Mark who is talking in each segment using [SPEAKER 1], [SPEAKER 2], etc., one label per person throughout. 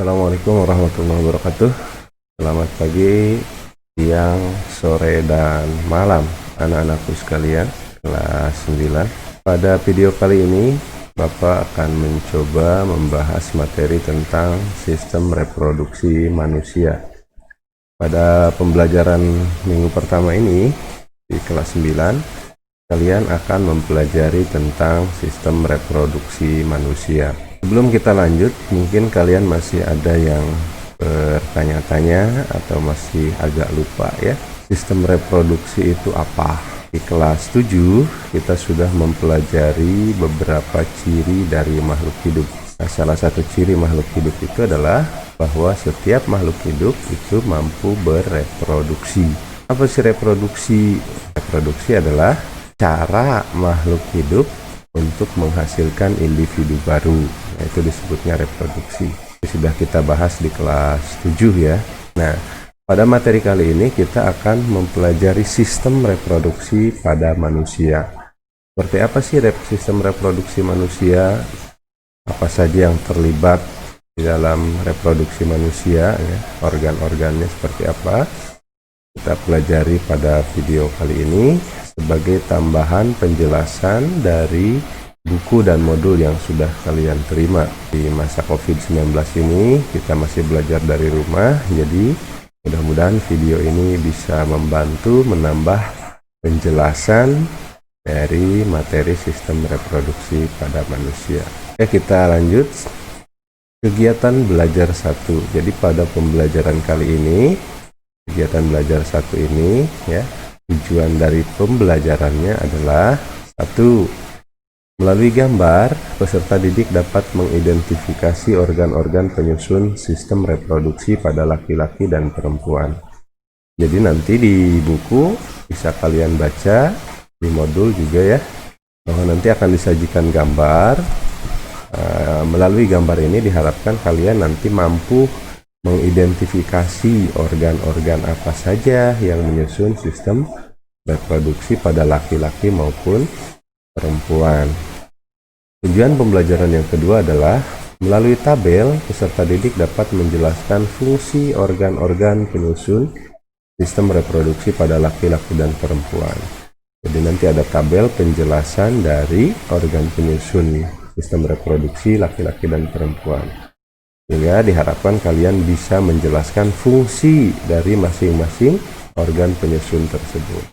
[SPEAKER 1] Assalamualaikum warahmatullahi wabarakatuh. Selamat pagi, siang, sore, dan malam anak-anakku sekalian kelas 9. Pada video kali ini Bapak akan mencoba membahas materi tentang sistem reproduksi manusia. Pada pembelajaran minggu pertama ini di kelas 9, kalian akan mempelajari tentang sistem reproduksi manusia. Sebelum kita lanjut, mungkin kalian masih ada yang bertanya-tanya atau masih agak lupa ya. Sistem reproduksi itu apa? Di kelas 7 kita sudah mempelajari beberapa ciri dari makhluk hidup. Nah, salah satu ciri makhluk hidup itu adalah bahwa setiap makhluk hidup itu mampu bereproduksi. Apa sih reproduksi? Reproduksi adalah cara makhluk hidup untuk menghasilkan individu baru. Nah, itu disebutnya reproduksi. Sudah kita bahas di kelas 7 ya. Nah, pada materi kali ini kita akan mempelajari sistem reproduksi pada manusia. Seperti apa sih sistem reproduksi manusia? Apa saja yang terlibat di dalam reproduksi manusia ya? Organ-organnya seperti apa? Kita pelajari pada video kali ini sebagai tambahan penjelasan dari buku dan modul yang sudah kalian terima. Di masa COVID-19 ini kita masih belajar dari rumah, jadi mudah-mudahan video ini bisa membantu menambah penjelasan dari materi sistem reproduksi pada manusia. Oke, kita lanjut. Kegiatan belajar 1. Jadi pada pembelajaran kali ini, kegiatan belajar 1 ini ya, tujuan dari pembelajarannya adalah 1. Melalui gambar, peserta didik dapat mengidentifikasi organ-organ penyusun sistem reproduksi pada laki-laki dan perempuan. Jadi nanti di buku bisa kalian baca, di modul juga ya, bahwa nanti akan disajikan gambar. Melalui gambar ini diharapkan kalian nanti mampu mengidentifikasi organ-organ apa saja yang menyusun sistem reproduksi pada laki-laki maupun perempuan. Tujuan pembelajaran yang kedua adalah melalui tabel, peserta didik dapat menjelaskan fungsi organ-organ penyusun sistem reproduksi pada laki-laki dan perempuan. Jadi nanti ada tabel penjelasan dari organ penyusun sistem reproduksi laki-laki dan perempuan. Sehingga diharapkan kalian bisa menjelaskan fungsi dari masing-masing organ penyusun tersebut.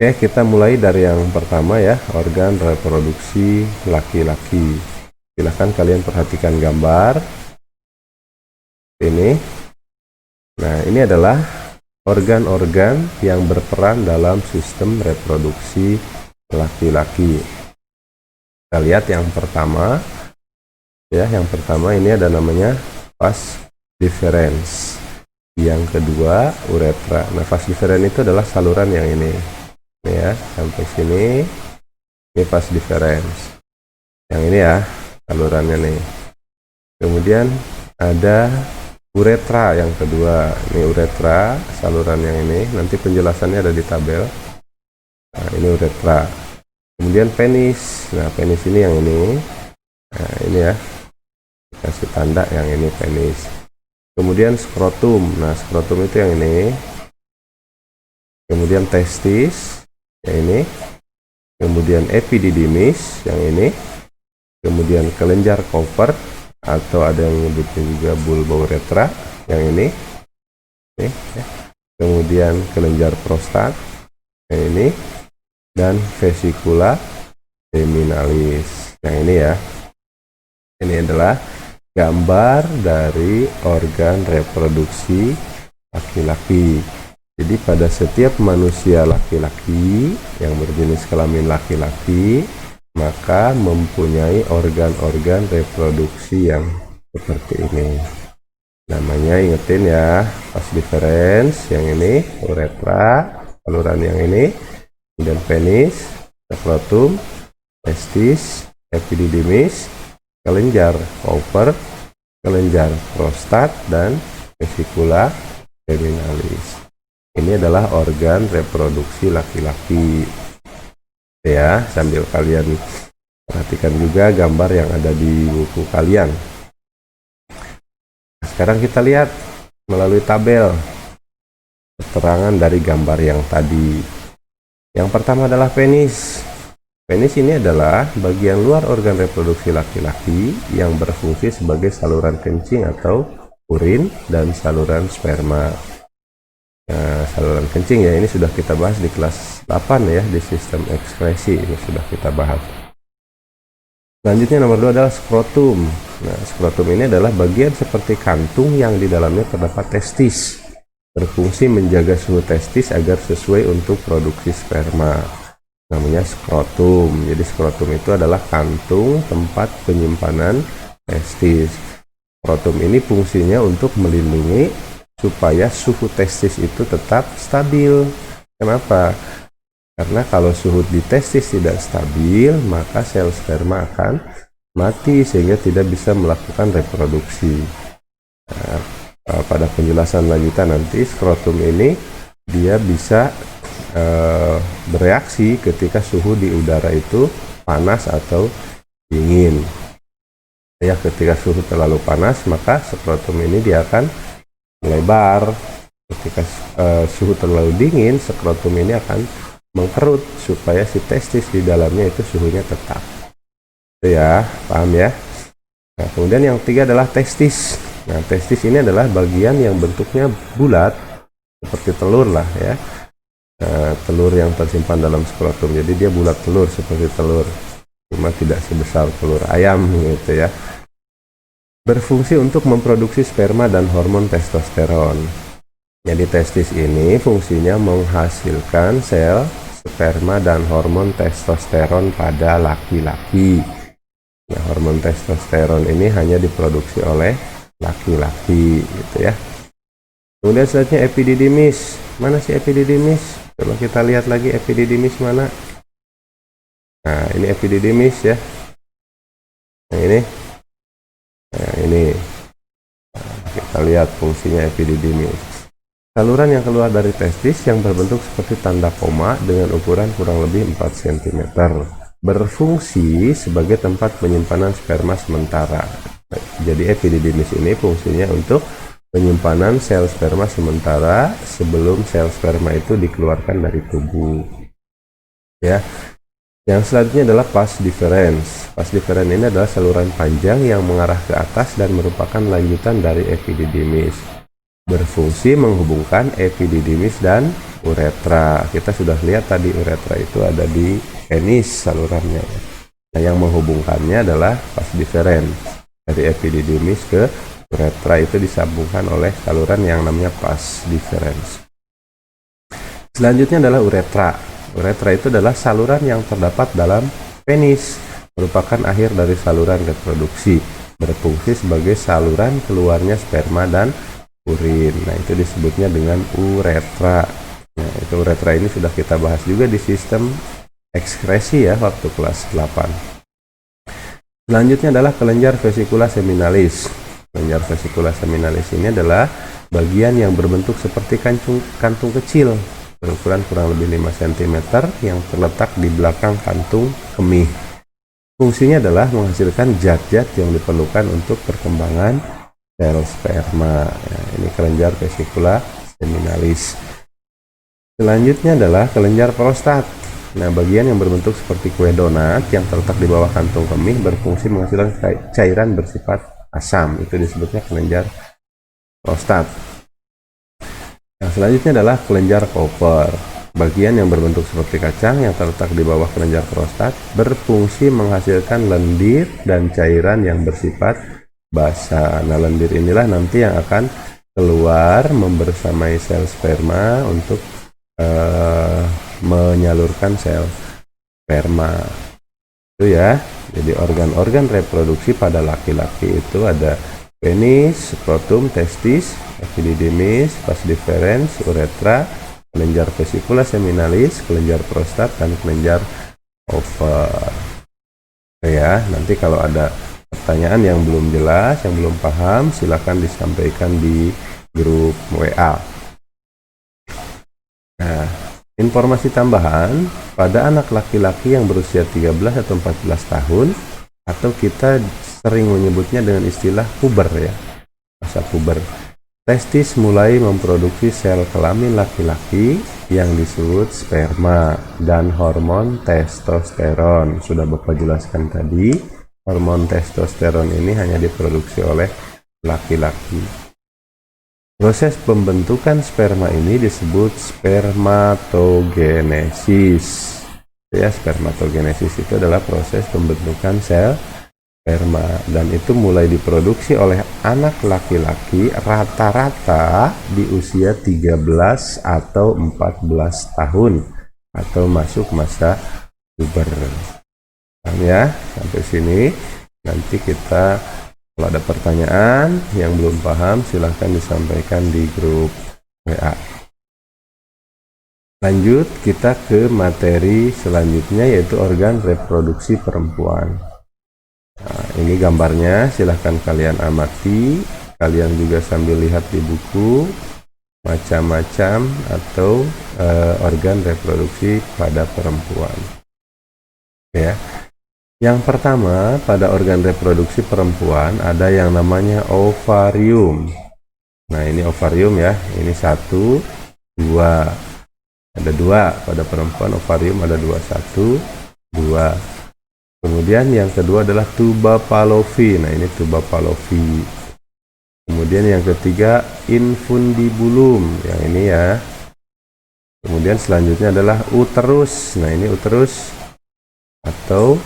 [SPEAKER 1] Oke, kita mulai dari yang pertama ya, organ reproduksi laki-laki. Silahkan kalian perhatikan gambar ini. Nah, ini adalah organ-organ yang berperan dalam sistem reproduksi laki-laki. Kita lihat yang pertama. Ya, yang pertama ini ada namanya vas deferens. Yang kedua uretra. Nah, vas deferens itu adalah saluran yang ini. Ini ya, sampai sini. Ini vas deferens. Yang ini ya, salurannya nih. Kemudian ada uretra yang kedua. Ini uretra, saluran yang ini. Nanti penjelasannya ada di tabel. Nah, ini uretra. Kemudian penis. Nah, penis ini yang ini. Nah, ini ya. Kasih tanda yang ini penis. Kemudian skrotum. Nah, skrotum itu yang ini. Kemudian testis yang ini. Kemudian epididymis yang ini. Kemudian kelenjar Cooper atau ada yang menyebutnya juga bulba uretra yang ini. Kemudian kelenjar prostat yang ini dan vesicula seminalis yang ini ya. Ini adalah gambar dari organ reproduksi laki-laki. Jadi pada setiap manusia laki-laki yang berjenis kelamin laki-laki, maka mempunyai organ-organ reproduksi yang seperti ini. Namanya ingetin ya, vas deferens yang ini, uretra, saluran yang ini, kemudian penis, skrotum, testis, epididymis, kelenjar Cooper, kelenjar prostat, dan vesicula seminalis. Ini adalah organ reproduksi laki-laki. Ya, sambil kalian perhatikan juga gambar yang ada di buku kalian. sekarang kita lihat melalui tabel keterangan dari gambar yang tadi. Yang pertama adalah penis. Penis ini adalah bagian luar organ reproduksi laki-laki yang berfungsi sebagai saluran kencing atau urin dan saluran sperma. Nah, saluran kencing ya, ini sudah kita bahas di kelas 8 ya, di sistem ekskresi ini sudah kita bahas. Selanjutnya nomor 2 adalah skrotum. Nah, skrotum ini adalah bagian seperti kantung yang di dalamnya terdapat testis, berfungsi menjaga suhu testis agar sesuai untuk produksi sperma. Namanya skrotum. Jadi skrotum itu adalah kantung tempat penyimpanan testis. Skrotum ini fungsinya untuk melindungi supaya suhu testis itu tetap stabil. Kenapa? Karena kalau suhu di testis tidak stabil, maka sel sperma akan mati sehingga tidak bisa melakukan reproduksi. Nah, pada penjelasan lanjutan nanti, skrotum ini dia bisa bereaksi ketika suhu di udara itu panas atau dingin. Ya, ketika suhu terlalu panas, maka skrotum ini dia akan melebar. Ketika suhu terlalu dingin, skrotum ini akan mengkerut supaya si testis di dalamnya itu suhunya tetap. Itu ya, paham ya? Nah, kemudian yang ketiga adalah testis. Nah, testis ini adalah bagian yang bentuknya bulat seperti telur lah ya. Telur yang tersimpan dalam skrotum, jadi dia bulat telur seperti telur, cuma tidak sebesar telur ayam gitu ya. Berfungsi untuk memproduksi sperma dan hormon testosteron. Jadi testis ini fungsinya menghasilkan sel sperma dan hormon testosteron pada laki-laki. Nah, hormon testosteron ini hanya diproduksi oleh laki-laki gitu ya. Kemudian selanjutnya epididymis. Mana sih epididymis? Coba kita lihat lagi epididymis mana. Nah, ini epididymis ya. Nah, ini. Nah, ini. Nah, kita lihat fungsinya epididymis. Saluran yang keluar dari testis yang berbentuk seperti tanda koma dengan ukuran kurang lebih 4 cm. Berfungsi sebagai tempat penyimpanan sperma sementara. Jadi epididymis ini fungsinya untuk penyimpanan sel sperma sementara sebelum sel sperma itu dikeluarkan dari tubuh. Ya. Yang selanjutnya adalah vas deferens. Vas deferens ini adalah saluran panjang yang mengarah ke atas dan merupakan lanjutan dari epididymis. Berfungsi menghubungkan epididymis dan uretra. Kita sudah lihat tadi uretra itu ada di penis salurannya. Nah, yang menghubungkannya adalah vas deferens. Dari epididymis ke uretra itu disambungkan oleh saluran yang namanya vas deferens. Selanjutnya adalah uretra. Uretra itu adalah saluran yang terdapat dalam penis, merupakan akhir dari saluran reproduksi, berfungsi sebagai saluran keluarnya sperma dan urin. Nah, itu disebutnya dengan uretra. Nah, itu uretra ini sudah kita bahas juga di sistem ekskresi ya waktu kelas 8. Selanjutnya adalah kelenjar vesicula seminalis. Kelenjar vesicula seminalis ini adalah bagian yang berbentuk seperti kantung kecil berukuran kurang lebih 5 cm yang terletak di belakang kantung kemih. Fungsinya adalah menghasilkan zat-zat yang diperlukan untuk perkembangan sel sperma. Ya, ini kelenjar vesicula seminalis. Selanjutnya adalah kelenjar prostat. Nah, bagian yang berbentuk seperti kue donat yang terletak di bawah kantung kemih berfungsi menghasilkan cairan bersifat asam. Itu disebutnya kelenjar prostat. Yang selanjutnya adalah kelenjar Cooper. Bagian yang berbentuk seperti kacang yang terletak di bawah kelenjar prostat berfungsi menghasilkan lendir dan cairan yang bersifat basah. Nah, lendir inilah nanti yang akan keluar membersamai sel sperma untuk menyalurkan sel sperma. Itu ya. Jadi organ-organ reproduksi pada laki-laki itu ada penis, skrotum, testis, epididymis, vas deferens, uretra, kelenjar vesicula seminalis, kelenjar prostat, dan kelenjar Cooper. Ya, nanti kalau ada pertanyaan yang belum jelas, yang belum paham, silakan disampaikan di grup WA. Nah, informasi tambahan, pada anak laki-laki yang berusia 13 atau 14 tahun, atau kita sering menyebutnya dengan istilah puber ya. masa puber. Testis mulai memproduksi sel kelamin laki-laki yang disebut sperma dan hormon testosteron. Sudah Bapak jelaskan tadi, hormon testosteron ini hanya diproduksi oleh laki-laki. Proses pembentukan sperma ini disebut spermatogenesis. Ya, spermatogenesis itu adalah proses pembentukan sel sperma, dan itu mulai diproduksi oleh anak laki-laki rata-rata di usia 13 atau 14 tahun atau masuk masa puber. Ya, sampai sini. Nanti kita kalau ada pertanyaan yang belum paham silahkan disampaikan di grup WA. Lanjut kita ke materi selanjutnya, yaitu organ reproduksi perempuan. Nah, ini gambarnya, silahkan kalian amati, kalian juga sambil lihat di buku macam-macam atau organ reproduksi pada perempuan. Ya, yang pertama pada organ reproduksi perempuan ada yang namanya ovarium. Nah, ini ovarium ya, ini 1, 2, ada 2 pada perempuan, ovarium ada 2, 1, 2. Kemudian yang kedua adalah tuba Fallopi. Nah, ini tuba Fallopi. Kemudian yang ketiga infundibulum, yang ini ya. Kemudian selanjutnya adalah uterus. Nah, ini uterus atau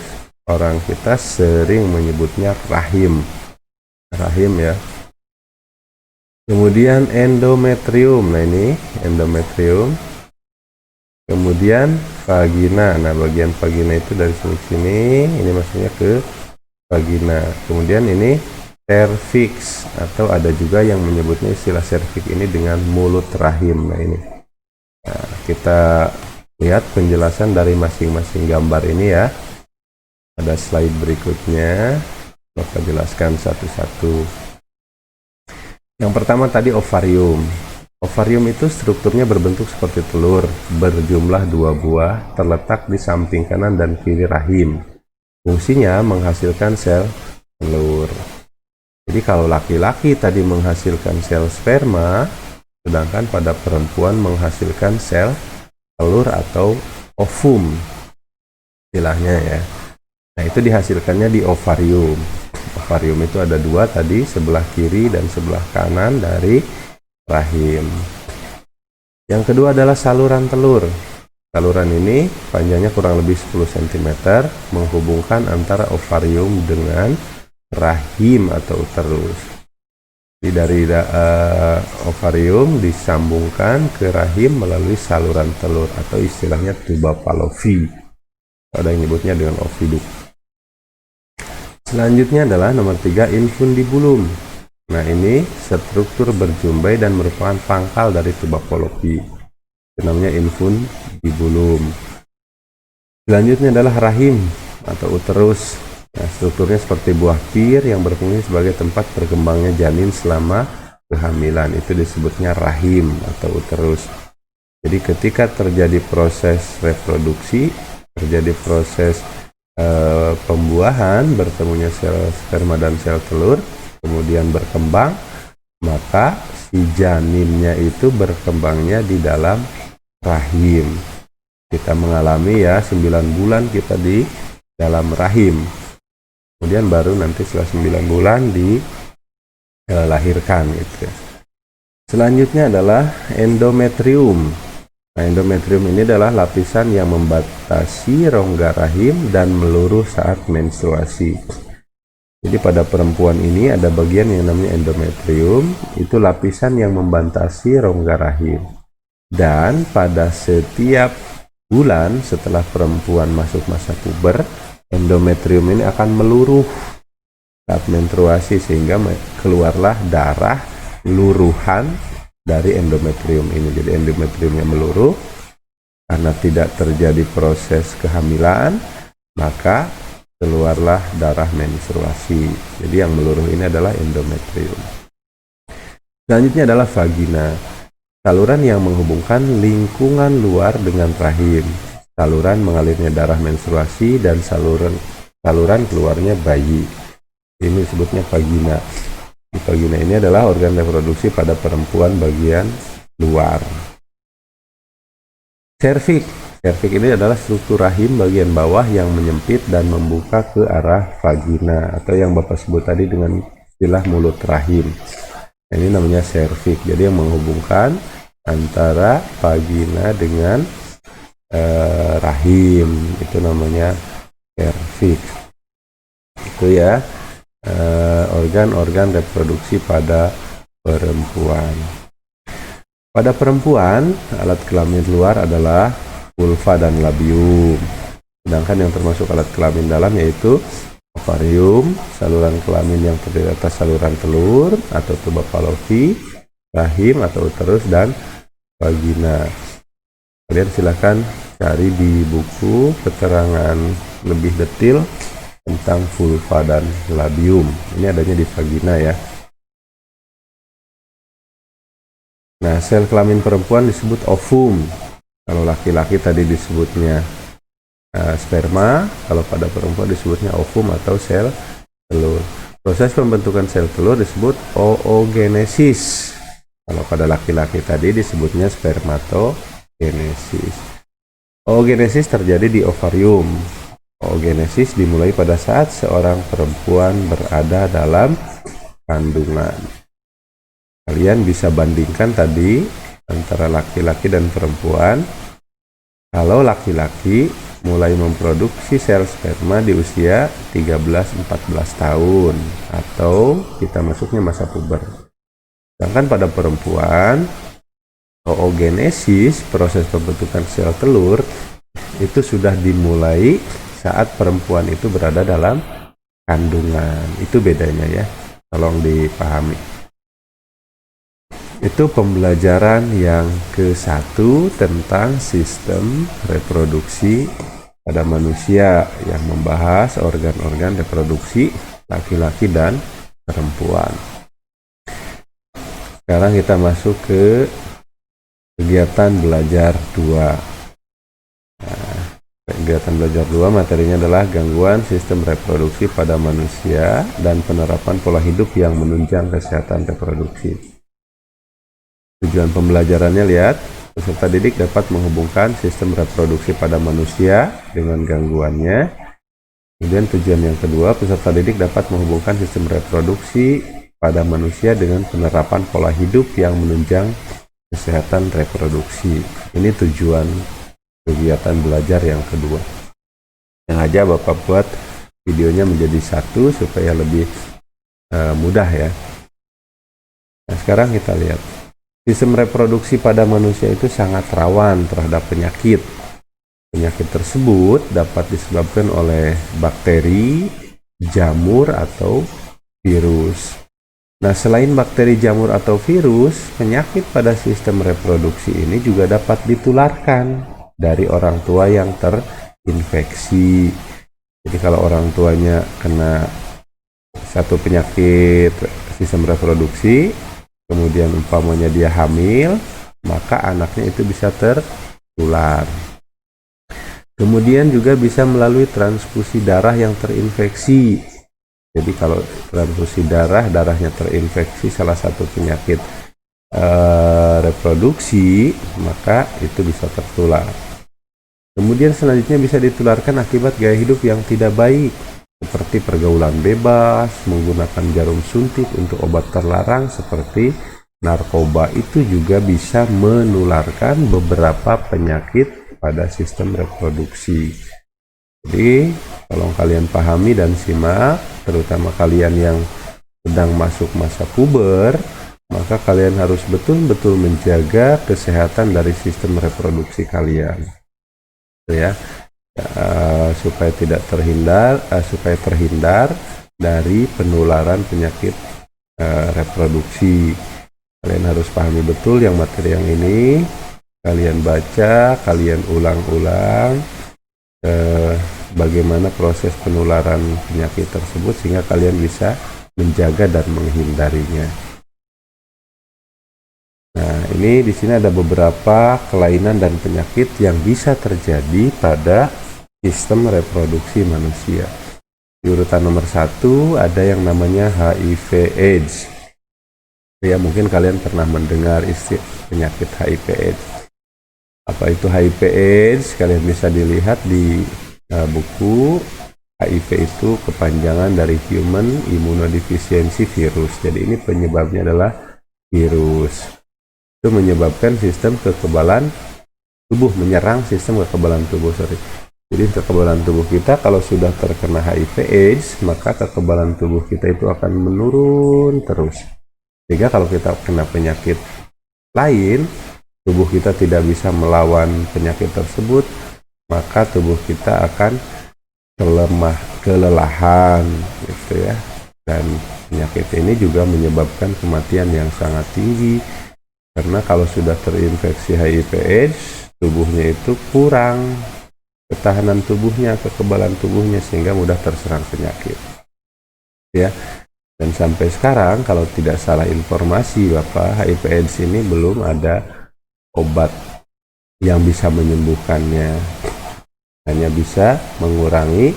[SPEAKER 1] orang kita sering menyebutnya rahim. Rahim ya. Kemudian endometrium. Nah, ini endometrium. Kemudian vagina. Nah, bagian vagina itu dari sini, ini maksudnya ke vagina. Kemudian ini cervix, atau ada juga yang menyebutnya istilah cervix ini dengan mulut rahim. Nah, ini. Nah, kita lihat penjelasan dari masing-masing gambar ini ya. Ada slide berikutnya, Bapak jelaskan satu-satu. Yang pertama tadi ovarium. Ovarium itu strukturnya berbentuk seperti telur, berjumlah 2 buah, terletak di samping kanan dan kiri rahim. Fungsinya menghasilkan sel telur. Jadi kalau laki-laki tadi menghasilkan sel sperma, sedangkan pada perempuan menghasilkan sel telur atau ovum, istilahnya ya. Nah, itu dihasilkannya di ovarium. Ovarium itu ada 2 tadi, sebelah kiri dan sebelah kanan dari rahim. Yang kedua adalah saluran telur. Saluran ini panjangnya kurang lebih 10 cm, menghubungkan antara ovarium dengan rahim atau uterus. Jadi dari ovarium disambungkan ke rahim melalui saluran telur atau istilahnya tuba Fallopi. Ada yang nyebutnya dengan oviduk. Selanjutnya adalah nomor 3 infundibulum. Nah, ini struktur berjumbai dan merupakan pangkal dari tuba Fallopi. Itu namanya infundibulum. Selanjutnya adalah rahim atau uterus. Nah, strukturnya seperti buah pir yang berfungsi sebagai tempat berkembangnya janin selama kehamilan. Itu disebutnya rahim atau uterus. Jadi ketika terjadi proses reproduksi, terjadi proses pembuahan, bertemunya sel sperma dan sel telur, kemudian berkembang, maka si janinnya itu berkembangnya di dalam rahim. Kita mengalami ya 9 bulan kita di dalam rahim, kemudian baru nanti setelah 9 bulan dilahirkan gitu. Selanjutnya adalah endometrium. Nah, endometrium ini adalah lapisan yang membatasi rongga rahim dan meluruh saat menstruasi. Jadi pada perempuan ini ada bagian yang namanya endometrium, itu lapisan yang membatasi rongga rahim. Dan pada setiap bulan setelah perempuan masuk masa puber, endometrium ini akan meluruh saat menstruasi, sehingga keluarlah darah luruhan dari endometrium ini. Jadi endometriumnya meluruh karena tidak terjadi proses kehamilan, maka keluarlah darah menstruasi. Jadi yang meluruh ini adalah endometrium. Selanjutnya adalah vagina, saluran yang menghubungkan lingkungan luar dengan rahim, saluran mengalirnya darah menstruasi, dan saluran keluarnya bayi. Ini disebutnya vagina. vagina ini adalah organ reproduksi pada perempuan bagian luar. Serviks. Serviks ini adalah struktur rahim bagian bawah yang menyempit dan membuka ke arah vagina, atau yang Bapak sebut tadi dengan istilah mulut rahim. Ini namanya serviks. Jadi yang menghubungkan antara vagina dengan rahim, itu namanya serviks. Itu ya organ-organ reproduksi pada perempuan. Pada perempuan, alat kelamin luar adalah vulva dan labium. Sedangkan yang termasuk alat kelamin dalam yaitu ovarium, saluran kelamin yang terdiri atas saluran telur atau tuba Fallopi, rahim atau uterus, dan vagina. Kalian silakan cari di buku keterangan lebih detail tentang vulva dan labium. Ini adanya di vagina ya. Nah, sel kelamin perempuan disebut ovum. Kalau laki-laki tadi disebutnya sperma, kalau pada perempuan disebutnya ovum atau sel telur. Proses pembentukan sel telur disebut oogenesis. Kalau pada laki-laki tadi disebutnya spermatogenesis. Oogenesis terjadi di ovarium. Oogenesis dimulai pada saat seorang perempuan berada dalam kandungan. Kalian bisa bandingkan tadi antara laki-laki dan perempuan. Kalau laki-laki mulai memproduksi sel sperma di usia 13-14 tahun, atau kita masuknya masa puber. Sedangkan pada perempuan, oogenesis, proses pembentukan sel telur, itu sudah dimulai saat perempuan itu berada dalam kandungan. Itu bedanya ya, tolong dipahami. Itu pembelajaran yang ke-1 tentang sistem reproduksi pada manusia, yang membahas organ-organ reproduksi laki-laki dan perempuan. Sekarang kita masuk ke kegiatan belajar 2. Nah, kegiatan belajar 2 materinya adalah gangguan sistem reproduksi pada manusia dan penerapan pola hidup yang menunjang kesehatan reproduksi. Tujuan pembelajarannya, lihat, peserta didik dapat menghubungkan sistem reproduksi pada manusia dengan gangguannya. Kemudian tujuan yang kedua, peserta didik dapat menghubungkan sistem reproduksi pada manusia dengan penerapan pola hidup yang menunjang kesehatan reproduksi. Ini tujuan kegiatan belajar yang kedua. Sengaja Bapak buat videonya menjadi satu supaya lebih mudah ya. Nah, sekarang kita lihat. Sistem reproduksi pada manusia itu sangat rawan terhadap penyakit. Penyakit tersebut dapat disebabkan oleh bakteri, jamur, atau virus. Nah, selain bakteri, jamur, atau virus, penyakit pada sistem reproduksi ini juga dapat ditularkan dari orang tua yang terinfeksi. Jadi kalau orang tuanya kena satu penyakit sistem reproduksi, kemudian umpamanya dia hamil, maka anaknya itu bisa tertular. Kemudian juga bisa melalui transfusi darah yang terinfeksi. Jadi kalau transfusi darah, darahnya terinfeksi salah satu penyakit reproduksi, maka itu bisa tertular. Kemudian selanjutnya bisa ditularkan akibat gaya hidup yang tidak baik, seperti pergaulan bebas, menggunakan jarum suntik untuk obat terlarang seperti narkoba, itu juga bisa menularkan beberapa penyakit pada sistem reproduksi. Jadi tolong kalian pahami dan simak, terutama kalian yang sedang masuk masa puber, maka kalian harus betul-betul menjaga kesehatan dari sistem reproduksi kalian, ya. Supaya terhindar dari penularan penyakit reproduksi. Kalian harus pahami betul yang materi yang ini, kalian baca, kalian ulang-ulang bagaimana proses penularan penyakit tersebut sehingga kalian bisa menjaga dan menghindarinya. Nah, ini di sini ada beberapa kelainan dan penyakit yang bisa terjadi pada sistem reproduksi manusia. Di urutan nomor 1 ada yang namanya HIV/AIDS. Ya, mungkin kalian pernah mendengar istilah penyakit HIV/AIDS. Apa itu HIV/AIDS? Kalian bisa dilihat di buku. HIV itu kepanjangan dari Human Immunodeficiency Virus. Jadi ini penyebabnya adalah virus. Itu menyebabkan sistem kekebalan tubuh, menyerang sistem kekebalan tubuh. Jadi kekebalan tubuh kita kalau sudah terkena HIV/AIDS, maka kekebalan tubuh kita itu akan menurun terus. Sehingga kalau kita kena penyakit lain, tubuh kita tidak bisa melawan penyakit tersebut, maka tubuh kita akan kelelahan gitu ya. Dan penyakit ini juga menyebabkan kematian yang sangat tinggi, karena kalau sudah terinfeksi HIV/AIDS, tubuhnya itu kurang ketahanan tubuhnya, kekebalan tubuhnya, sehingga mudah terserang penyakit ya. Dan sampai sekarang kalau tidak salah informasi Bapak, HIV/AIDS ini belum ada obat yang bisa menyembuhkannya, hanya bisa mengurangi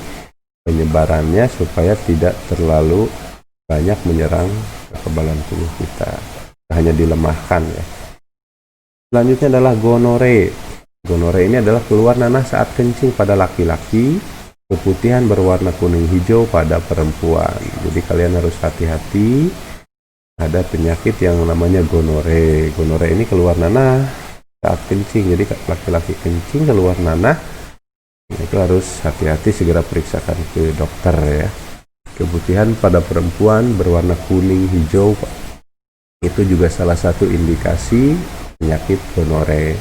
[SPEAKER 1] penyebarannya supaya tidak terlalu banyak menyerang kekebalan tubuh kita, hanya dilemahkan ya. Selanjutnya adalah gonore. Gonore ini adalah keluar nanah saat kencing pada laki-laki, keputihan berwarna kuning hijau pada perempuan. Jadi kalian harus hati-hati, ada penyakit yang namanya gonore. Gonore ini keluar nanah saat kencing. Jadi laki-laki kencing keluar nanah, itu harus hati-hati, segera periksakan ke dokter ya. Keputihan pada perempuan berwarna kuning hijau, itu juga salah satu indikasi penyakit gonore.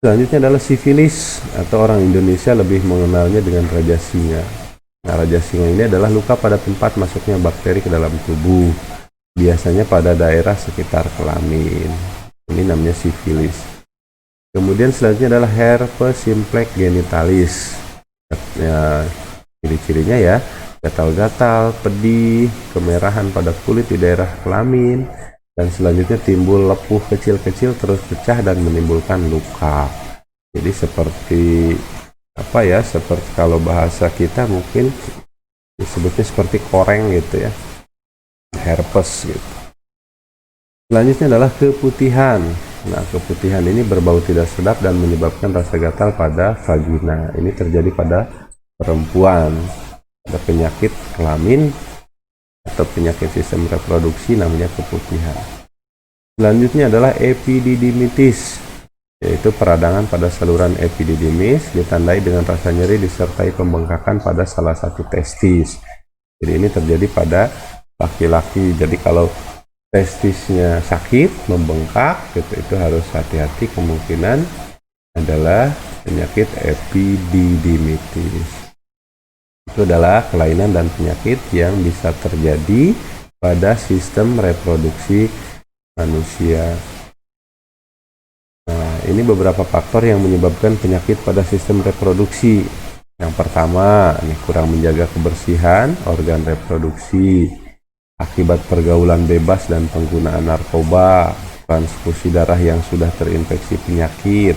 [SPEAKER 1] Selanjutnya adalah sifilis, atau orang Indonesia lebih mengenalnya dengan raja singa. Nah, raja singa ini adalah luka pada tempat masuknya bakteri ke dalam tubuh, biasanya pada daerah sekitar kelamin. Ini namanya sifilis. Kemudian selanjutnya adalah herpes simplex genitalis. Ya, ciri-cirinya ya, gatal-gatal, pedih, kemerahan pada kulit di daerah kelamin, dan selanjutnya timbul lepuh kecil-kecil terus pecah dan menimbulkan luka. Jadi seperti apa ya, seperti kalau bahasa kita mungkin disebutnya seperti koreng gitu ya, herpes gitu. Selanjutnya adalah keputihan. Nah, keputihan ini berbau tidak sedap dan menyebabkan rasa gatal pada vagina. Ini terjadi pada perempuan. Ada penyakit kelamin atau penyakit sistem reproduksi namanya keputihan. Selanjutnya adalah epididymitis, yaitu peradangan pada saluran epididymis ditandai dengan rasa nyeri disertai pembengkakan pada salah satu testis. Jadi ini terjadi pada laki-laki. Jadi kalau testisnya sakit, membengkak gitu, itu harus hati-hati, kemungkinan adalah penyakit epididymitis. Itu adalah kelainan dan penyakit yang bisa terjadi pada sistem reproduksi manusia. Nah, ini beberapa faktor yang menyebabkan penyakit pada sistem reproduksi. Yang pertama, ini kurang menjaga kebersihan organ reproduksi akibat pergaulan bebas dan penggunaan narkoba, transfusi darah yang sudah terinfeksi penyakit,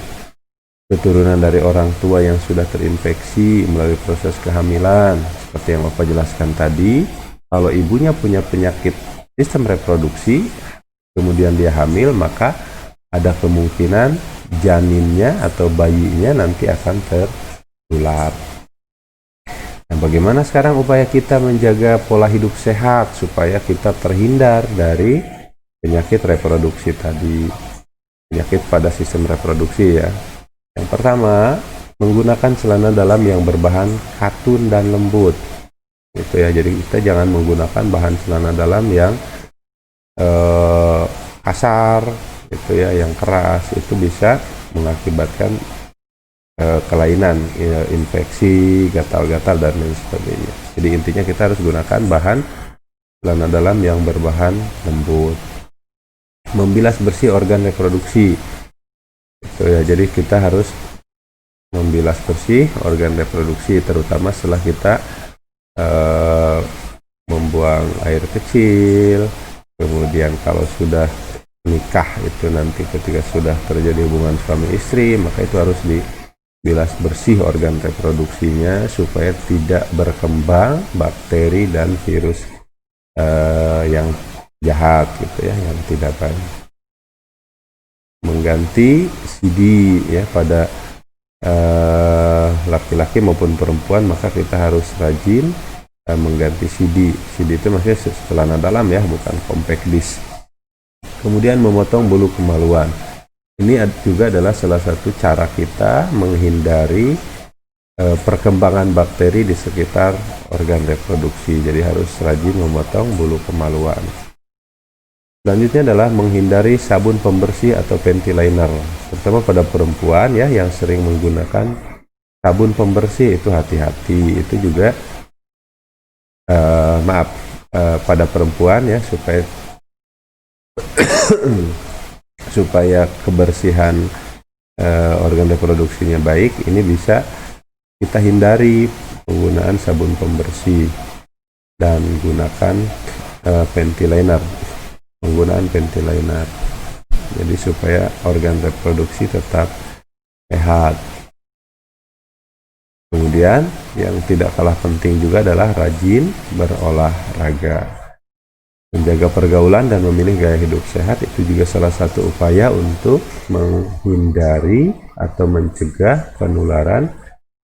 [SPEAKER 1] keturunan dari orang tua yang sudah terinfeksi melalui proses kehamilan. Seperti yang Bapak jelaskan tadi, kalau ibunya punya penyakit sistem reproduksi, kemudian dia hamil, maka ada kemungkinan janinnya atau bayinya nanti akan tertular. Nah, bagaimana sekarang upaya kita menjaga pola hidup sehat supaya kita terhindar dari penyakit reproduksi tadi, penyakit pada sistem reproduksi ya. Yang pertama, menggunakan celana dalam yang berbahan katun dan lembut. Itu ya, jadi kita jangan menggunakan bahan celana dalam yang kasar, itu ya, yang keras. Itu bisa mengakibatkan kelainan, ya, infeksi, gatal-gatal dan lain sebagainya. Jadi intinya kita harus gunakan bahan celana dalam yang berbahan lembut. Membilas bersih organ reproduksi. Itu ya, jadi kita harus membilas bersih organ reproduksi, terutama setelah kita membuang air kecil. Kemudian kalau sudah nikah, itu nanti ketika sudah terjadi hubungan suami istri, maka itu harus dibilas bersih organ reproduksinya supaya tidak berkembang bakteri dan virus yang jahat gitu ya, yang tidak baik. Mengganti CD ya pada laki-laki maupun perempuan, maka kita harus rajin mengganti CD. CD itu maksudnya celana dalam ya, bukan compact disc. Kemudian memotong bulu kemaluan. Ini juga adalah salah satu cara kita menghindari perkembangan bakteri di sekitar organ reproduksi. Jadi harus rajin memotong bulu kemaluan. Selanjutnya adalah menghindari sabun pembersih atau panty liner, terutama pada perempuan ya yang sering menggunakan sabun pembersih. Itu hati-hati, itu juga pada perempuan ya, supaya kebersihan organ reproduksinya baik. Ini bisa kita hindari penggunaan sabun pembersih dan gunakan panty liner. Penggunaan panty liner, jadi supaya organ reproduksi tetap sehat. Kemudian yang tidak kalah penting juga adalah rajin berolahraga. Menjaga pergaulan dan memilih gaya hidup sehat itu juga salah satu upaya untuk menghindari atau mencegah penularan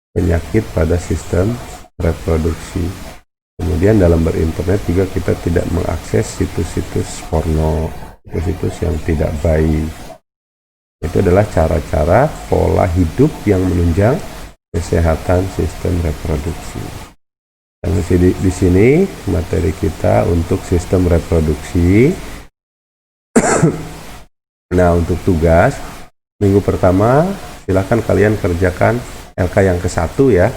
[SPEAKER 1] penyakit pada sistem reproduksi. Kemudian dalam berinternet juga kita tidak mengakses situs-situs porno, situs-situs yang tidak baik. Itu adalah cara-cara pola hidup yang menunjang kesehatan sistem reproduksi. Dan di sini materi kita untuk sistem reproduksi. Nah, untuk tugas minggu pertama silakan kalian kerjakan LK yang ke-1 ya.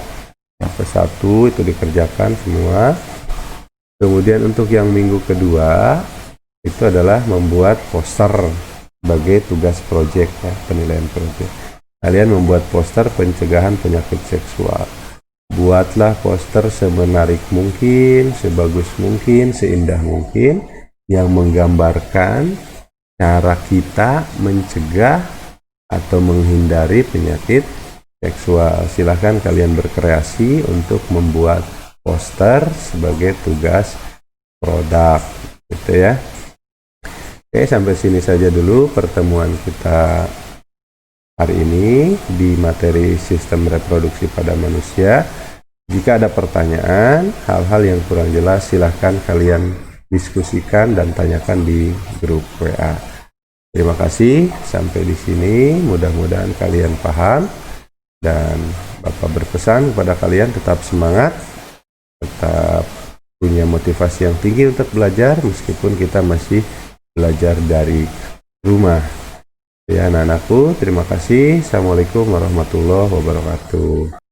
[SPEAKER 1] Yang ke-1 itu dikerjakan semua. Kemudian untuk yang minggu kedua itu adalah membuat poster sebagai tugas proyek ya, penilaian proyek. Kalian membuat poster pencegahan penyakit seksual. Buatlah poster semenarik mungkin, sebagus mungkin, seindah mungkin, yang menggambarkan cara kita mencegah atau menghindari penyakit seksual. Silahkan kalian berkreasi untuk membuat poster sebagai tugas produk gitu ya. Oke, sampai sini saja dulu pertemuan kita hari ini di materi sistem reproduksi pada manusia. Jika ada pertanyaan, hal-hal yang kurang jelas, silahkan kalian diskusikan dan tanyakan di grup WA. Terima kasih, sampai di sini mudah-mudahan kalian paham. Dan Bapak berpesan kepada kalian tetap semangat, tetap punya motivasi yang tinggi untuk belajar meskipun kita masih belajar dari rumah. Ya anak-anakku, terima kasih. Assalamualaikum warahmatullahi wabarakatuh.